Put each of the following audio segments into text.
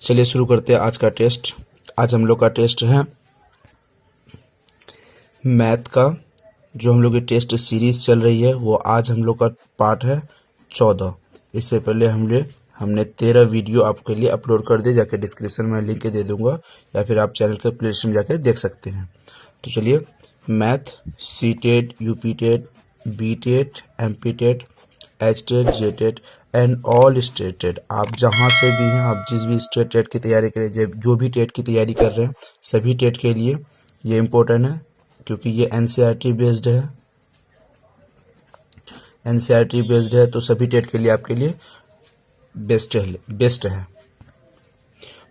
चलिए शुरू करते हैं आज का टेस्ट। आज हम लोग का टेस्ट है मैथ का। जो हम लोग की टेस्ट सीरीज चल रही है वो आज हम लोग का पार्ट है 14। इससे पहले हमने 13 वीडियो आपके लिए अपलोड कर दिए, जाके डिस्क्रिप्शन में लिंक दे दूंगा या फिर आप चैनल के प्लेलिस्ट में जाकर देख सकते हैं। तो चलिए, math C TET, UP TET, B TET, MP TET, H TET, J TET and all state TET, आप जहाँ से भी हैं, आप जिस भी स्टेट टेट की तैयारी करें, जो भी टेट की तैयारी कर रहे हैं, सभी टेट के लिए ये इम्पोर्टेंट है, क्योंकि ये एनसीईआरटी बेस्ड है। एनसीईआरटी बेस्ड है तो सभी टेट के लिए आपके लिए बेस्ट है।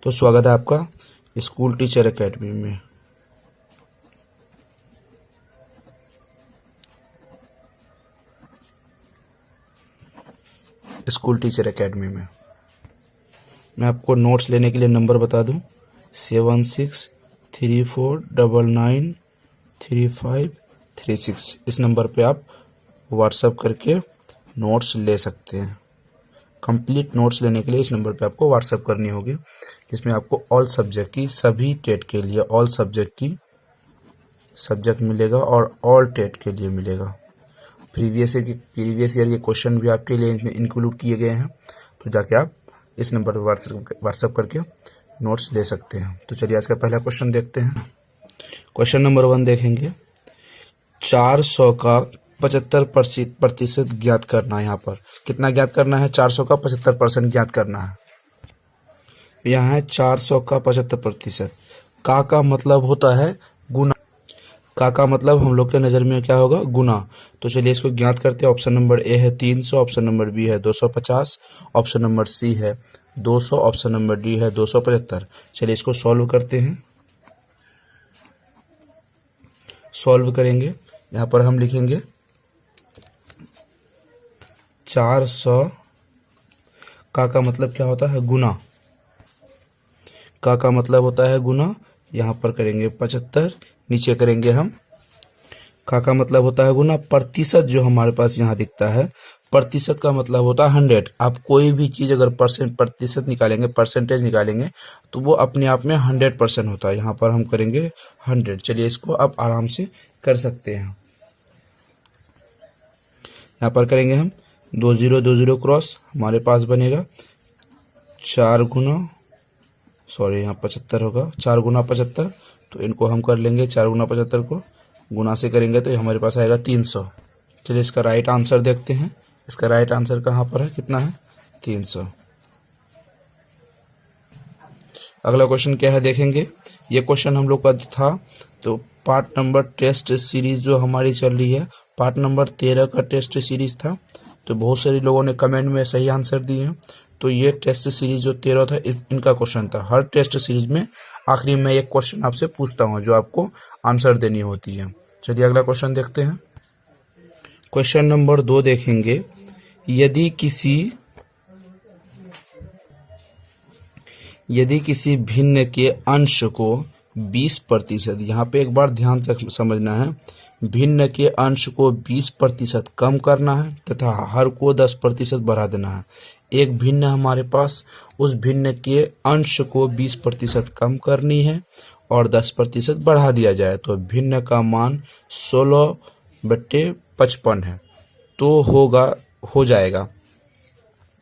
तो स्वागत है आपका स्कूल टीचर एकेडमी में। स्कूल टीचर एकेडमी में मैं आपको नोट्स लेने के लिए नंबर बता दूं, 7634993536। इस नंबर पे आप व्हाट्सएप करके नोट्स ले सकते हैं। कंप्लीट नोट्स लेने के लिए इस नंबर पे आपको व्हाट्सएप करनी होगी, जिसमें आपको ऑल सब्जेक्ट की, सभी टेट के लिए ऑल सब्जेक्ट की सब्जेक्ट मिलेगा और ऑल टेट के लिए मिलेगा। प्रीवियस ईयर के क्वेश्चन भी आपके लिए इसमें इंक्लूड किए गए हैं, तो जाके आप इस नंबर पर व्हाट्सएप करके नोट्स ले सकते हैं। तो चलिए आज का पहला क्वेश्चन देखते हैं। क्वेश्चन नंबर 1 देखेंगे। 400 का 75% ज्ञात करना है। यहाँ पर कितना ज्ञात करना है? 400 का 75% ज्ञात करना है। यहाँ है 400 का 75%। का मतलब होता है गुना। का मतलब हम लोग के नज़र में क्या होगा? गुना। तो चलिए इसको ज्ञात करते हैं। ऑप्शन नंबर ए है 300, ऑप्शन नंबर बी है 250, ऑप्शन नंबर सी है 200, ऑप्शन नंबर डी है 275। चलिए इसको सॉल्व करते हैं। सॉल्व करेंगे, यहाँ पर हम लिखेंगे 400 का मतलब क्या होता है? गुना। का मतलब होता है गुना। यहाँ पर करेंगे 75, नीचे करेंगे हम। का मतलब होता है गुना। प्रतिशत जो हमारे पास यहाँ दिखता है, प्रतिशत का मतलब होता है 100। आप कोई भी चीज़ अगर प्रतिशत निकालेंगे, परसेंटेज निकालेंगे, तो वो अपने आप में 100% होता है। यहाँ पर हम करेंगे 100। चलिए इसको आप आराम से कर सकते हैं। यहाँ पर करेंगे हम 20 क्रॉस, हमारे पास बनेगा 4 गुना, सॉरी यहाँ 75 होगा, 4 गुना 75। तो इनको हम कर लेंगे 4 गुना 75 को गुना से करेंगे तो हमारे पास आएगा 300। चलिए इसका राइट आंसर देखते हैं। इसका राइट आंसर कहाँ पर है? कितना है? 300। अगला क्वेश्चन क्या है देखेंगे। ये क्वेश्चन हम लोग का था, तो पार्ट नंबर टेस्ट सीरीज जो हमारी चल रही है, पार्ट नंबर 13 का टेस्ट सीरीज था। तो बहुत सारे लोगों ने कमेंट में सही आंसर दिए हैं। तो ये टेस्ट सीरीज जो 13 था, इनका क्वेश्चन था। हर टेस्ट सीरीज में आखिरी में एक क्वेश्चन आपसे पूछता हूँ जो आपको आंसर देनी होती है। चलिए अगला क्वेश्चन देखते हैं। क्वेश्चन नंबर 2 देखेंगे। यदि किसी भिन्न के अंश को 20%, यहाँ पे एक बार ध्यान से समझना है, भिन्न के अंश को 20% कम करना है तथा हर को 10% बढ़ा देना है। एक भिन्न हमारे पास, उस भिन्न के अंश को 20% कम करनी है और 10% बढ़ा दिया जाए, तो भिन्न का मान 16/55 है। तो हो जाएगा।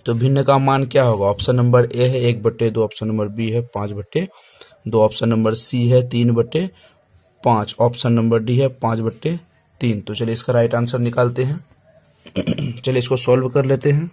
तो भिन्न का मान क्या होगा? ऑप्शन नंबर ए है 1/2, ऑप्शन नंबर बी है 5/2, ऑप्शन नंबर सी है 3/5, ऑप्शन नंबर डी है 5/3। तो चलिए इसका राइट आंसर निकालते हैं। चलिए इसको सॉल्व कर लेते हैं।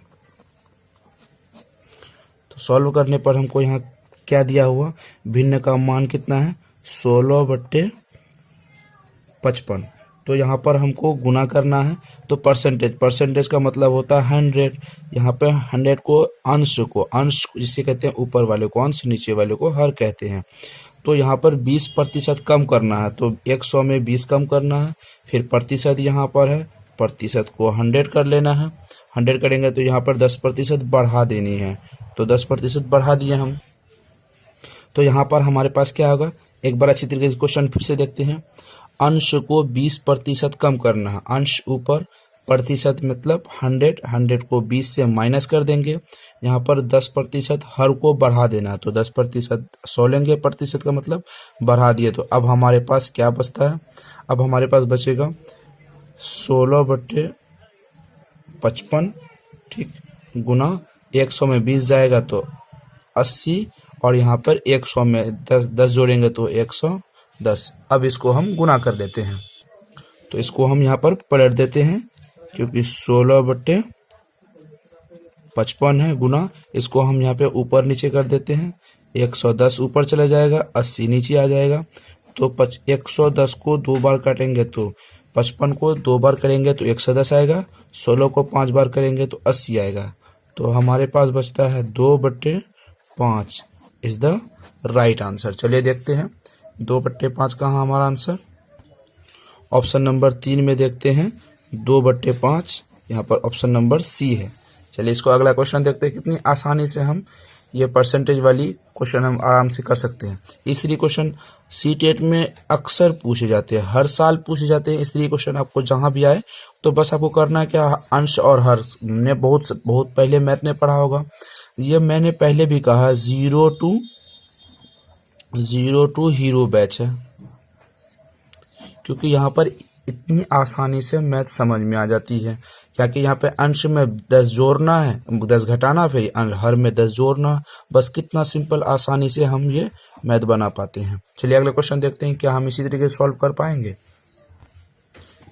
तो सॉल्व करने पर हमको यहाँ क्या दिया हुआ? भिन्न का मान कितना है? 16/55। तो यहाँ पर हमको गुना करना है, तो परसेंटेज का मतलब होता है 100। यहाँ पे 100 को अंश जिसे कहते हैं ऊपर वाले को अंश, नीचे वाले को हर कहते हैं। तो यहाँ पर 20% कम करना है, तो 100 में 20 कम करना है। फिर प्रतिशत यहाँ पर है, प्रतिशत को 100 कर लेना है। 100 करेंगे तो यहाँ पर 10% बढ़ा देनी है, तो 10% बढ़ा दिए हम। तो यहाँ पर हमारे पास क्या होगा? एक बार अच्छी तरीके से क्वेश्चन फिर से देखते हैं। अंश को 20% कम करना है, अंश ऊपर, प्रतिशत मतलब 100 को 20 से माइनस कर देंगे। यहाँ पर 10% हर को बढ़ा देना है, तो 10% 100 लेंगे, प्रतिशत का मतलब बढ़ा दिए। तो अब हमारे पास क्या बचता है, अब हमारे पास बचेगा 16/55, ठीक, गुना 100 में 20 जाएगा तो 80, और यहाँ पर 100 में 10 जोड़ेंगे तो 110। अब इसको हम गुना कर लेते हैं, तो इसको हम यहाँ पर पलट देते हैं, क्योंकि 16/55 है, गुना इसको हम यहाँ पे ऊपर नीचे कर देते हैं। 110 ऊपर चला जाएगा, 80 नीचे आ जाएगा। तो 110 को 2 बार काटेंगे तो 55 को 2 बार करेंगे तो 110 आएगा, 16 को 5 बार करेंगे तो 80 आएगा। तो हमारे पास बचता है 2/5 इज द राइट आंसर। चलिए देखते हैं 2/5 कहाँ हमारा आंसर। ऑप्शन नंबर 3 में देखते हैं 2/5, यहाँ पर ऑप्शन नंबर सी है। चलिए इसको अगला क्वेश्चन देखते हैं। कितनी आसानी से हम ये परसेंटेज वाली क्वेश्चन हम आराम से कर सकते हैं। इस तरीके क्वेश्चन सीटेट में अक्सर पूछे जाते हैं, हर साल पूछे जाते हैं। इस तरीके क्वेश्चन आपको जहां भी आए तो बस आपको करना है क्या, अंश और हर। ने बहुत पहले मैथ में पढ़ा होगा, ये मैंने पहले भी कहा, 0 to हीरो बैच है, क्योंकि यहाँ पर इतनी आसानी से मैथ समझ में आ जाती है। क्या कि यहाँ पे अंश में 10 जोड़ना है, 10 घटाना, फिर हर में 10 जोड़ना, बस कितना सिंपल आसानी से हम ये मैथ बना पाते हैं। चलिए अगला क्वेश्चन देखते हैं, क्या हम इसी तरीके से सॉल्व कर पाएंगे।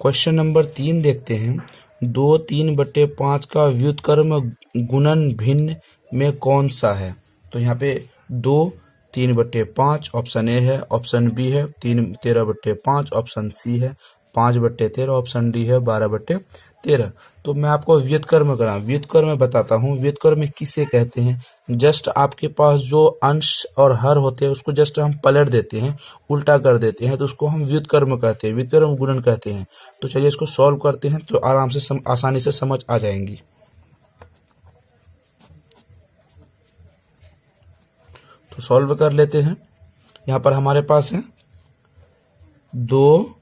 क्वेश्चन नंबर 3 देखते हैं। 2 3/5 का व्युत्क्रम गुणन भिन्न में कौन सा है। तो यहाँ पे 2 3/5 ऑप्शन ए है, ऑप्शन बी है 13/5 ऑप्शन सी है, 5/13 ऑप्शन डी है, 12/13। तो मैं आपको व्युत्क्रम बताता हूँ। व्युत्क्रम किसे कहते हैं, जस्ट आपके पास जो अंश और हर होते हैं उसको जस्ट हम पलट देते हैं, उल्टा कर देते हैं, तो उसको हम व्युत्क्रम कहते हैं, व्युत्क्रम गुणन कहते हैं। तो चलिए इसको सॉल्व करते हैं, तो आराम से आसानी से समझ आ जाएंगी। तो सॉल्व कर लेते हैं। यहाँ पर हमारे पास है 2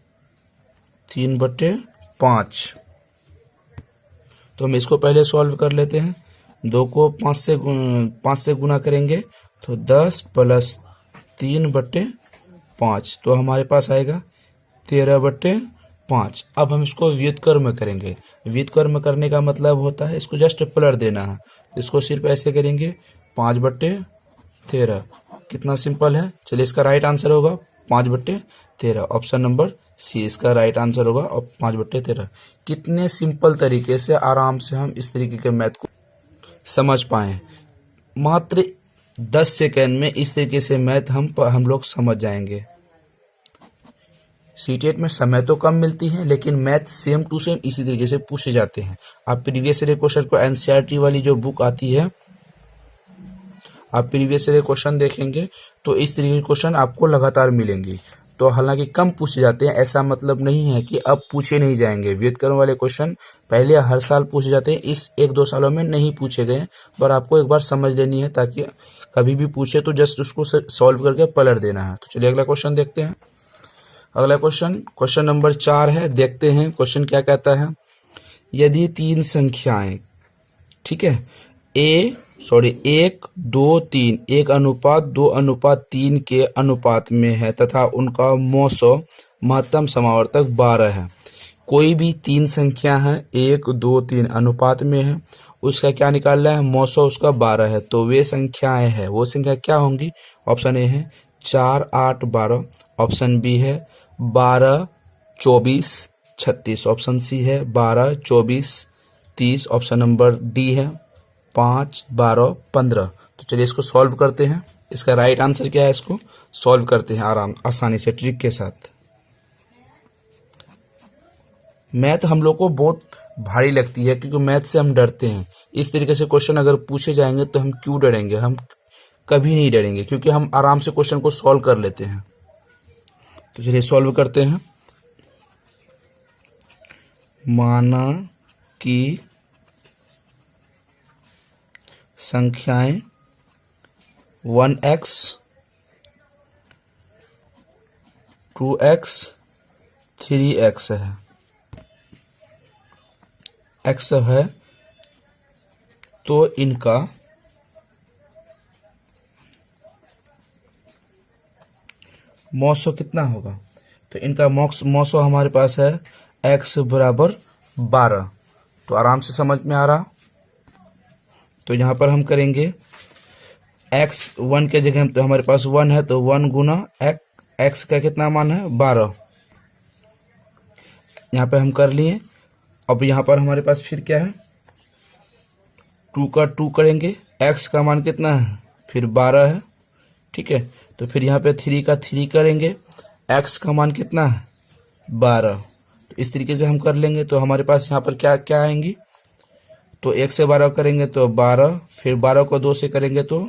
3/5। तो हम इसको पहले सॉल्व कर लेते हैं। 2 को 5 से गुना करेंगे तो 10 + 3/5, तो हमारे पास आएगा 13/5। अब हम इसको व्युत्क्रम करेंगे। व्युत्क्रम करने का मतलब होता है इसको जस्ट पलट देना है। इसको सिर्फ ऐसे करेंगे, 5/13। कितना सिंपल है। चलिए इसका राइट आंसर होगा 5/13, ऑप्शन नंबर सी इसका राइट आंसर होगा, और 5/13। कितने सिंपल तरीके से आराम से हम इस तरीके के मैथ को समझ पाए। मात्र 10 सेकंड में इस तरीके से मैथ हम लोग समझ जाएंगे। सीटेट में समय तो कम मिलती है, लेकिन मैथ सेम टू सेम इसी तरीके से पूछे जाते हैं। आप प्रीवियस ईयर क्वेश्चन को एनसीईआरटी वाली जो बुक आती है, आप प्रीवियस ईयर क्वेश्चन देखेंगे तो इस तरीके के क्वेश्चन आपको लगातार मिलेंगे। तो हालांकि कम पूछे जाते हैं, ऐसा मतलब नहीं है कि अब पूछे नहीं जाएंगे। व्युत्क्रम वाले क्वेश्चन पहले हर साल पूछे जाते हैं, इस 1-2 सालों में नहीं पूछे गए, पर आपको एक बार समझ लेनी है, ताकि कभी भी पूछे तो जस्ट उसको सॉल्व करके पलट देना है। तो चलिए अगला क्वेश्चन देखते हैं। अगला क्वेश्चन नंबर 4 है। देखते हैं क्वेश्चन क्या कहता है। यदि 3 संख्याएं, ठीक है, 1 2 3 1:2:3 के अनुपात में है तथा उनका मौसो महत्तम समावर्तक 12 है। कोई भी 3 संख्या है 1 2 3 अनुपात में है, उसका क्या निकालना है, मौसो उसका 12 है। तो वे संख्याएं हैं, वो संख्या क्या होंगी। ऑप्शन ए है 4 8 12, ऑप्शन बी है 12 24 36, ऑप्शन सी है 12 24 30, ऑप्शन नंबर डी है 5 12 15। तो चलिए इसको सॉल्व करते हैं। इसका राइट आंसर क्या है, इसको सॉल्व करते हैं आसानी से ट्रिक के साथ। मैथ हम लोग को बहुत भारी लगती है, क्योंकि मैथ से हम डरते हैं। इस तरीके से क्वेश्चन अगर पूछे जाएंगे तो हम क्यों डरेंगे, हम कभी नहीं डरेंगे, क्योंकि हम आराम से क्वेश्चन को सॉल्व कर लेते हैं। तो चलिए सॉल्व करते हैं। माना कि संख्याएं 1x 2x 3x है। x है तो इनका मौसो कितना होगा, तो इनका मौसो हमारे पास है x बराबर 12। तो आराम से समझ में आ रहा। तो यहाँ पर हम करेंगे x 1 के जगह तो हमारे पास 1 है, तो 1 गुना x का कितना मान है 12, यहाँ पे हम कर लिए। अब यहाँ पर हमारे पास फिर क्या है 2 का 2 करेंगे, x का मान कितना है फिर 12 है, ठीक है। तो फिर यहाँ पे 3 का 3 करेंगे, x का मान कितना है 12। तो इस तरीके से हम कर लेंगे। तो हमारे पास यहाँ पर क्या क्या आएंगी, तो 1 से 12 करेंगे तो 12, फिर 12 को 2 से करेंगे तो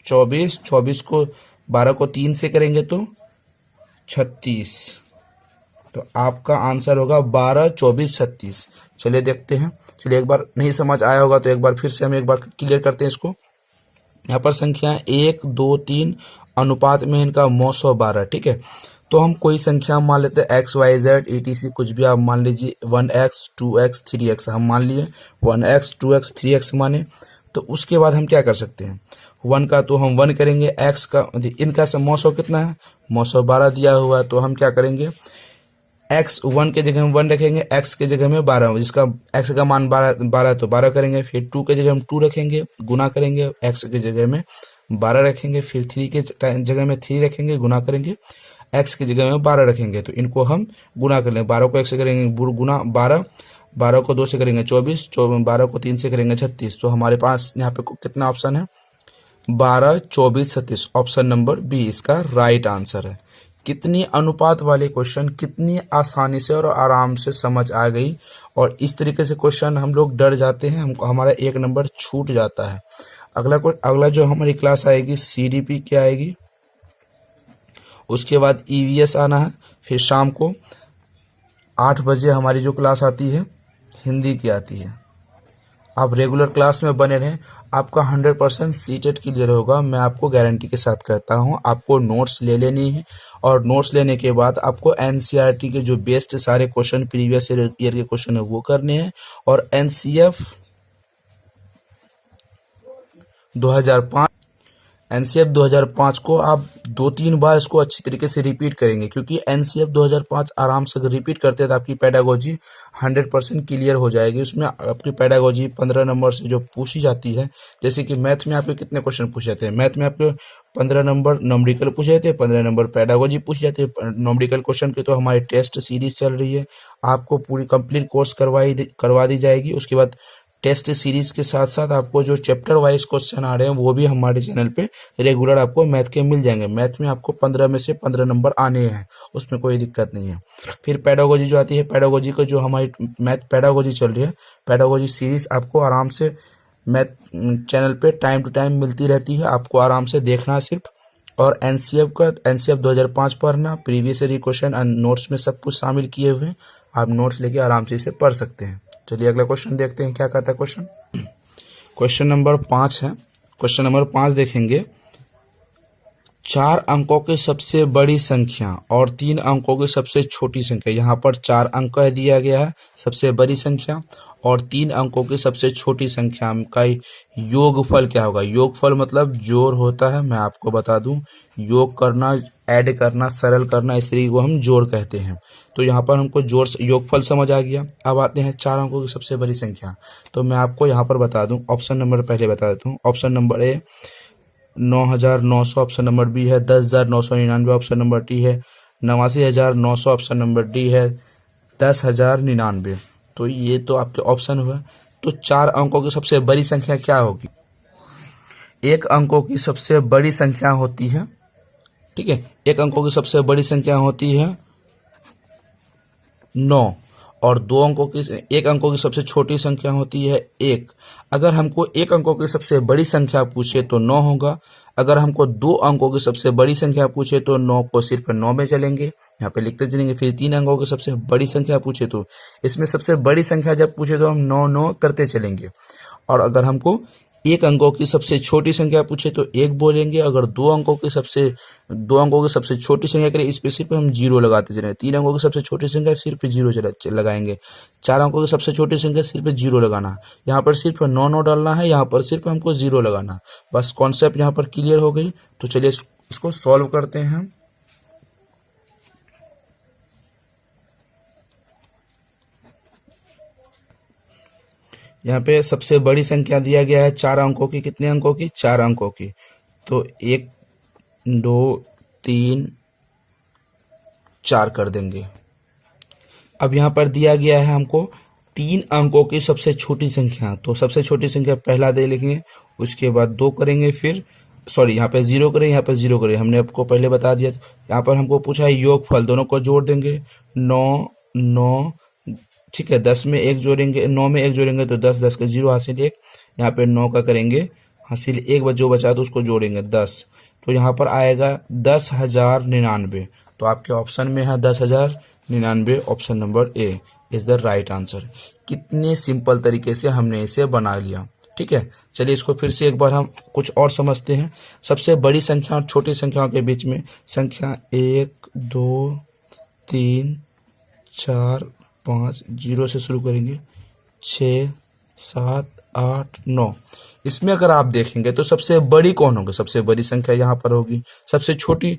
24, 24 को 12 को 3 से करेंगे तो 36। तो आपका आंसर होगा 12, 24, 36। चलिए देखते हैं। चलिए एक बार नहीं समझ आया होगा तो एक बार फिर से हम एक बार क्लियर करते हैं इसको। यहाँ पर संख्या 1, 2, 3 अनुपात में इनका मौसो 12, ठीक है। तो हम कोई संख्या मान लेते हैं x, y, z etc कुछ भी आप मान लीजिए 1x, 2x, 3x हम मान लिए 1x, 2x, 3x माने। तो उसके बाद हम क्या कर सकते हैं 1 का तो हम 1 करेंगे, x का इनका मौसो कितना है मौसो 12 दिया हुआ है, तो हम क्या करेंगे x 1 के जगह हम 1 रखेंगे, x के जगह में 12, जिसका x का मान 12 तो 12 करेंगे। फिर 2 के जगह हम 2 रखेंगे, गुना करेंगे, x के जगह में 12 रखेंगे। फिर 3 के जगह में 3 रखेंगे, गुना करेंगे, x की जगह में 12 रखेंगे। तो इनको हम गुना कर लेंगे, 12 को 1 से करेंगे गुना 12, 12 को 2 से करेंगे 24, 12 को 3 से करेंगे 36। तो हमारे पास यहाँ पे कितना ऑप्शन है 12, 24, 36। ऑप्शन नंबर बी इसका राइट आंसर है। कितनी अनुपात वाले क्वेश्चन कितनी आसानी से और आराम से समझ आ गई। और इस तरीके से क्वेश्चन हम लोग डर जाते हैं, हमको हमारा 1 नंबर छूट जाता है। अगला जो हमारी क्लास आएगी CDP की आएगी, उसके बाद EVS आना है। फिर शाम को 8 बजे हमारी जो क्लास आती है हिंदी की आती है। आप रेगुलर क्लास में बने रहें, आपका 100% सीटेट क्लियर होगा, मैं आपको गारंटी के साथ कहता हूं। आपको नोट्स ले लेनी है और नोट्स लेने के बाद आपको NCERT के जो बेस्ट सारे क्वेश्चन प्रीवियस ईयर के क्वेश्चन है वो करने हैं। और NCF 2005 को आप 2-3 बार इसको अच्छी तरीके से रिपीट करेंगे, क्योंकि NCF 2005 आराम से अगर रिपीट करते हैं तो आपकी पेडागोजी 100% क्लियर हो जाएगी। उसमें आपकी पेडागोजी 15 नंबर से जो पूछी जाती है, जैसे कि मैथ में आपके कितने क्वेश्चन पूछे जाते हैं, मैथ में आपके 15 नंबर न्यूमेरिकल पूछे जाते हैं, 15 नंबर पेडागोजी पूछी जाती है। न्यूमेरिकल क्वेश्चन की तो हमारी टेस्ट सीरीज चल रही है, आपको पूरी कंप्लीट कोर्स करवा दी जाएगी। उसके बाद टेस्ट सीरीज के साथ साथ आपको जो चैप्टर वाइज क्वेश्चन आ रहे हैं वो भी हमारे चैनल पे रेगुलर आपको मैथ के मिल जाएंगे। मैथ में आपको 15 में से 15 नंबर आने हैं, उसमें कोई दिक्कत नहीं है। फिर पेडागोजी जो आती है, पेडागोजी का जो हमारी मैथ पेडागोजी चल रही है, पेडागोजी सीरीज आपको आराम से मैथ चैनल पे टाइम टू टाइम मिलती रहती है, आपको आराम से देखना सिर्फ। और NCF 2005 पढ़ना, previous year question and notes में सब कुछ शामिल किए हुए, आप नोट्स लेके आराम से इसे पढ़ सकते हैं। चलिए अगला क्वेश्चन देखते हैं क्या कहता है क्वेश्चन। क्वेश्चन नंबर 5 है। क्वेश्चन नंबर 5 देखेंगे, 4 अंकों की सबसे बड़ी संख्या और 3 अंकों की सबसे छोटी संख्या। यहाँ पर 4 अंक दिया गया है सबसे बड़ी संख्या, और 3 अंकों की सबसे छोटी संख्या का योगफल क्या होगा। योगफल मतलब जोड़ होता है, मैं आपको बता दूं, योग करना, ऐड करना, सरल करना, इस तरीके को हम जोड़ कहते हैं। तो यहाँ पर हमको जोड़ योगफल समझ आ गया। अब आते हैं 4 अंकों की सबसे बड़ी संख्या। तो मैं आपको यहाँ पर बता दूं, ऑप्शन नंबर पहले बता देता हूँ। Option number A 9,900, option number B है 10,999, ऑप्शन नंबर टी है 89,900, ऑप्शन नंबर डी है 10,099। तो ये तो आपके ऑप्शन हुए। तो 4 अंकों की सबसे बड़ी संख्या क्या होगी। 1 अंकों की सबसे बड़ी संख्या होती है, ठीक है, 1 अंकों की सबसे बड़ी संख्या होती है 9, और 2 अंकों की 1 अंकों की सबसे छोटी संख्या होती है 1। अगर हमको 1 अंकों की सबसे बड़ी संख्या पूछे तो 9 होगा। अगर हमको 2 अंकों की सबसे बड़ी संख्या पूछे तो 9 को सिर्फ 9 में चलेंगे, यहाँ पे लिखते चलेंगे। फिर 3 अंकों की सबसे बड़ी संख्या पूछे तो इसमें सबसे बड़ी संख्या जब पूछे तो हम 9 9 करते चलेंगे। और अगर हमको 1 अंकों की सबसे छोटी संख्या पूछे तो 1 बोलेंगे। अगर 2 अंकों की सबसे छोटी संख्या करें, इस पे सिर्फ हम 0 लगाते चलेंगे। 3 अंकों की सबसे छोटी संख्या सिर्फ 0 लगाएंगे। 4 अंकों की सबसे छोटी संख्या सिर्फ 0 लगाना। यहाँ पर सिर्फ 9 9 डालना है, यहाँ पर सिर्फ हमको 0 लगाना। बस कॉन्सेप्ट यहाँ पर क्लियर हो गई। तो चलिए इसको सॉल्व करते हैं। यहाँ पे सबसे बड़ी संख्या दिया गया है 4 अंकों की। कितने अंकों की? 4 अंकों की। तो 1 2 3 4 कर देंगे। अब यहाँ पर दिया गया है हमको 3 अंकों की सबसे छोटी संख्या। तो सबसे छोटी संख्या पहला दे लेंगे, उसके बाद 2 करेंगे, फिर सॉरी यहाँ पे 0 करें, यहाँ पर 0 करें, हमने आपको पहले बता दिया। यहाँ पर हमको पूछा है योगफल, दोनों को जोड़ देंगे। 9 9 ठीक है, 10 में 1 जोड़ेंगे, 9 में 1 जोड़ेंगे तो 10, 10 का 0 हासिल 1। यहाँ पे 9 का करेंगे हासिल 1, जो बचा तो उसको जोड़ेंगे 10। तो यहाँ पर आएगा 10,099। तो आपके ऑप्शन में है 10,099। Option number A is the right answer. कितने सिंपल तरीके से हमने इसे बना लिया। ठीक है, चलिए इसको फिर से एक बार हम कुछ और समझते हैं। सबसे बड़ी संख्या और छोटी संख्याओं के बीच में संख्या 1 2 3 4 5 0 से शुरू करेंगे, 6 7 8 9। इसमें अगर आप देखेंगे तो सबसे बड़ी कौन होगी? सबसे बड़ी संख्या यहाँ पर होगी। सबसे छोटी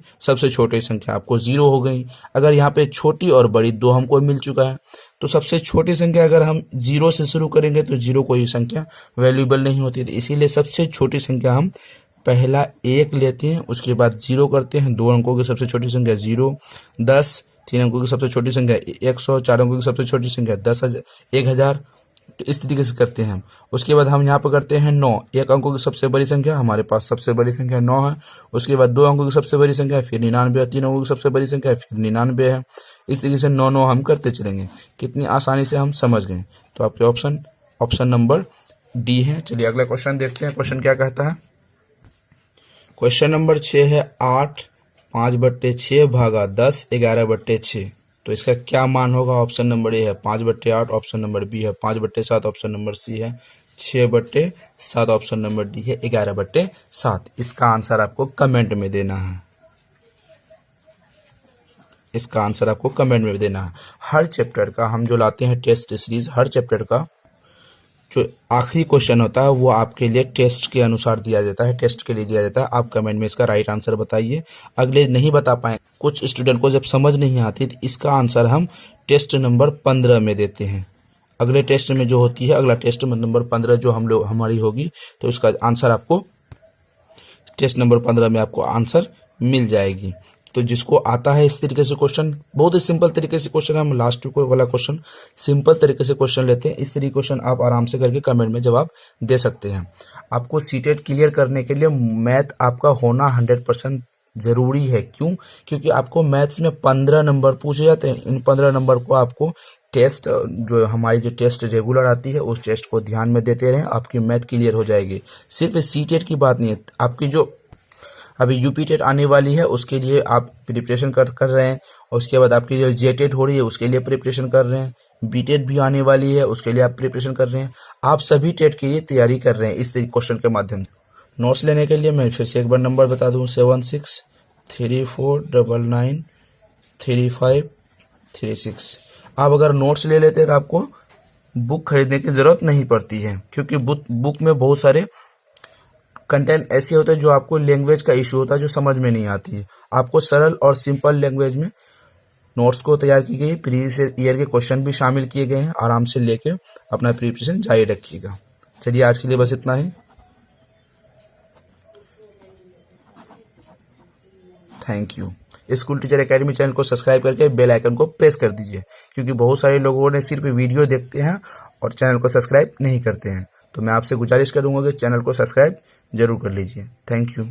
संख्या आपको 0 हो गई। अगर यहाँ पे छोटी और बड़ी 2 हमको मिल चुका है, तो सबसे छोटी संख्या अगर हम 0 से शुरू करेंगे तो 0 कोई संख्या वैल्यूएबल नहीं होती है। इसीलिए सबसे छोटी संख्या हम पहला 1 लेते हैं, उसके बाद 0 करते हैं। 2 अंकों की सबसे छोटी संख्या 0, 10, 3 अंकों की सबसे छोटी संख्या 100, 4 अंकों की सबसे छोटी संख्या 10,000 1000। तो इस तरीके से करते हैं हम। उसके बाद हम यहाँ पर करते हैं 9, 1 अंकों की सबसे बड़ी संख्या, हमारे पास सबसे बड़ी संख्या 9 है। उसके बाद 2 अंकों की सबसे बड़ी संख्या फिर 99 है, 3 अंकों की सबसे बड़ी संख्या फिर 99 है। इस तरीके से 9 9 हम करते चलेंगे। कितनी आसानी से हम समझ गए। तो आपके ऑप्शन नंबर डी है। चलिए अगला क्वेश्चन देखते हैं। क्वेश्चन क्या कहता है? क्वेश्चन नंबर 6 है 8 5/6 भागा 10 11/6। तो इसका क्या मान होगा? ऑप्शन नंबर ए है 5/8, ऑप्शन नंबर बी है 5/7, ऑप्शन नंबर सी है 6/7, ऑप्शन नंबर डी है 11/7। इसका आंसर आपको कमेंट में देना है। इसका आंसर आपको कमेंट में देना है। हर चैप्टर का हम जो लाते हैं टेस्ट सीरीज, हर चैप्टर का जो आखिरी क्वेश्चन होता है वो आपके लिए टेस्ट के अनुसार दिया जाता है, टेस्ट के लिए दिया जाता है। आप कमेंट में इसका राइट आंसर बताइए। अगले नहीं बता पाए, कुछ स्टूडेंट को जब समझ नहीं आती तो इसका आंसर हम टेस्ट नंबर 15 में देते हैं। अगले टेस्ट में जो होती है, अगला टेस्ट नंबर 15 जो हमारी होगी, तो उसका आंसर आपको टेस्ट नंबर 15 में आपको आंसर मिल जाएगी। तो जिसको आता है इस तरीके से क्वेश्चन, बहुत ही सिंपल तरीके से क्वेश्चन, हम लास्ट को वाला क्वेश्चन सिंपल तरीके से क्वेश्चन लेते हैं। इस तरीके क्वेश्चन आप आराम से करके कमेंट में जवाब दे सकते हैं। आपको सीटेट क्लियर करने के लिए मैथ आपका होना 100% जरूरी है। क्यों? क्योंकि आपको मैथ्स में 15 नंबर पूछे जाते हैं। इन 15 नंबर को आपको टेस्ट, जो हमारी जो टेस्ट रेगुलर आती है, उस टेस्ट को ध्यान में देते रहें, आपकी मैथ क्लियर हो जाएगी। सिर्फ सीटेट की बात नहीं है, आपकी जो अभी यूपी टेट आने वाली है उसके लिए आप प्रिपरेशन कर रहे हैं, और उसके बाद आपकी जो जेटेट हो रही है उसके लिए प्रिपरेशन कर रहे हैं, बीटेट भी आने वाली है उसके लिए आप प्रिपरेशन कर रहे हैं। आप सभी टेट के लिए तैयारी कर रहे हैं इस क्वेश्चन के माध्यम से। नोट्स लेने के लिए मैं फिर से एक बार नंबर बता दूं, 7634993536। आप अगर नोट्स ले लेते हैं तो आपको बुक खरीदने की ज़रूरत नहीं पड़ती है, क्योंकि बुक में बहुत सारे कंटेंट ऐसे होते हैं जो आपको लैंग्वेज का इशू होता है, जो समझ में नहीं आती है। आपको सरल और सिंपल लैंग्वेज में नोट्स को तैयार की गई, प्रीवियस ईयर के क्वेश्चन भी शामिल किए गए हैं। आराम से लेके अपना प्रिपरेशन जारी रखिएगा। चलिए आज के लिए बस इतना ही। Thank you. School teacher academy channel को सब्सक्राइब करके बेल आइकन को प्रेस कर दीजिए, क्योंकि बहुत सारे लोगों ने सिर्फ वीडियो देखते हैं और चैनल को सब्सक्राइब नहीं करते हैं। तो मैं आपसे गुजारिश करूंगा कि चैनल को सब्सक्राइब जरूर कर लीजिए। Thank you.